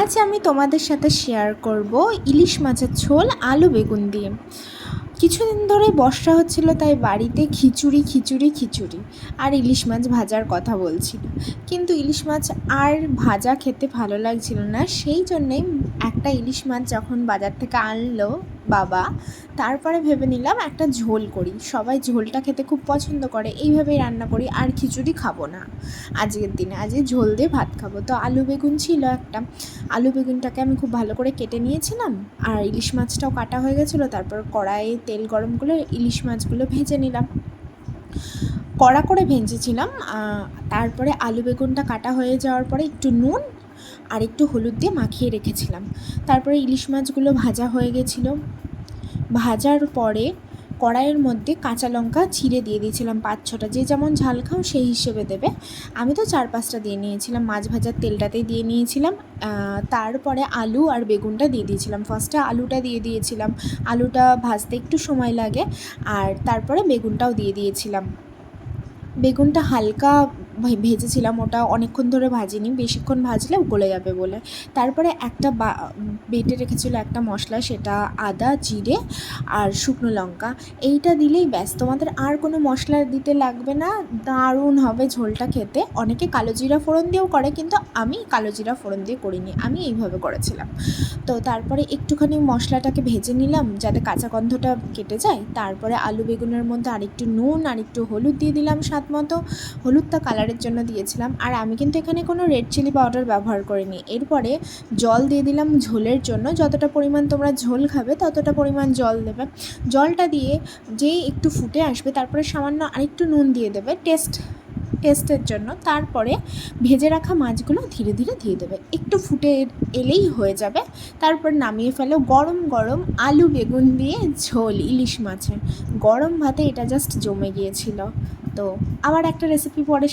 আজ আমি তোমাদের সাথে শেয়ার করব ইলিশ মাছের ঝোল আলু বেগুন দিয়ে। কিছুদিন ধরে বর্ষা হচ্ছিল, তাই বাড়িতে খিচুড়ি খিচুড়ি খিচুড়ি আর ইলিশ মাছ ভাজার কথা বলছিল, কিন্তু ইলিশ মাছ আর ভাজা খেতে ভালো লাগছিল না। সেই জন্যেই একটা ইলিশ মাছ যখন বাজার থেকে আনলো বাবা, তারপরে ভেবে নিলাম একটা ঝোল করি। সবাই ঝোলটা খেতে খুব পছন্দ করে, এইভাবেই রান্না করি। আর খিচুড়ি খাবো না আজকের দিনে, আজকে ঝোল দিয়ে ভাত খাবো। তো আলু বেগুন ছিল একটা, আলু বেগুনটাকে আমি খুব ভালো করে কেটে নিয়েছিলাম, আর ইলিশ মাছটাও কাটা হয়ে গেছিলো। তারপর কড়াইয়ে তেল গরম করে ইলিশ মাছগুলো ভেজে নিলাম, কড়া করে ভেজেছিলাম। তারপরে আলু বেগুনটা কাটা হয়ে যাওয়ার পরে একটু নুন আর একটু হলুদ দিয়ে মাখিয়ে রেখেছিলাম। তারপরে ইলিশ মাছগুলো ভাজা হয়ে গেছিলো। ভাজার পরে কড়াইয়ের মধ্যে কাঁচা লঙ্কা ছিঁড়ে দিয়ে দিয়েছিলাম 5-6টা, যে যেমন ঝাল খাও সেই হিসেবে দেবে। আমি তো 4-5টা দিয়ে নিয়েছিলাম, মাছ ভাজার তেলটাতেই দিয়ে নিয়েছিলাম। তারপরে আলু আর বেগুনটা দিয়ে দিয়েছিলাম। ফার্স্টে আলুটা দিয়ে দিয়েছিলাম, আলুটা ভাজতে একটু সময় লাগে, আর তারপরে বেগুনটাও দিয়ে দিয়েছিলাম। বেগুনটা হালকা ভেজেছিলাম, ওটা অনেকক্ষণ ধরে ভাজিনি, বেশিক্ষণ ভাজলে গলে যাবে বলে। তারপরে একটা বেটে রেখেছিলো একটা মশলা, সেটা আদা, জিরে আর শুকনো লঙ্কা, এইটা দিলেই ব্যাস, তোমাদের আর কোনো মশলা দিতে লাগবে না। দারুণ হবে ঝোলটা খেতে। অনেকে কালো জিরা ফোড়ন দিয়েও করে, কিন্তু আমি কালো জিরা ফোড়ন দিয়ে করিনি, আমি এইভাবে করেছিলাম। তো তারপরে একটুখানি মশলাটাকে ভেজে নিলাম যাতে কাঁচা গন্ধটা কেটে যায়। তারপরে আলু বেগুনের মধ্যে আরেকটু নুন আর একটু হলুদ দিয়ে দিলাম স্বাদ মতো, হলুদটা কালারের জন্য দিয়েছিলাম। আর আমি কিন্তু এখানে কোনো রেড চিলি পাউডার ব্যবহার করিনি। এরপরে জল দিয়ে দিলাম ঝোলের জন্য, যতটা পরিমাণ তোমরা ঝোল খাবে ততটা পরিমাণ জল দেবে। জলটা দিয়ে যেই একটু ফুটে আসবে, তারপরে সামান্য আরেকটু নুন দিয়ে দেবে টেস্টের জন্য। তারপরে ভেজে রাখা মাছগুলো ধীরে ধীরে দিয়ে দেবে, একটু ফুটে এলেই হয়ে যাবে। তারপর নামিয়ে ফেলো। গরম গরম আলু বেগুন দিয়ে ঝোল ইলিশ মাছের, গরম ভাতে এটা জাস্ট জমে গিয়েছিল। তো আবার একটা রেসিপি পরে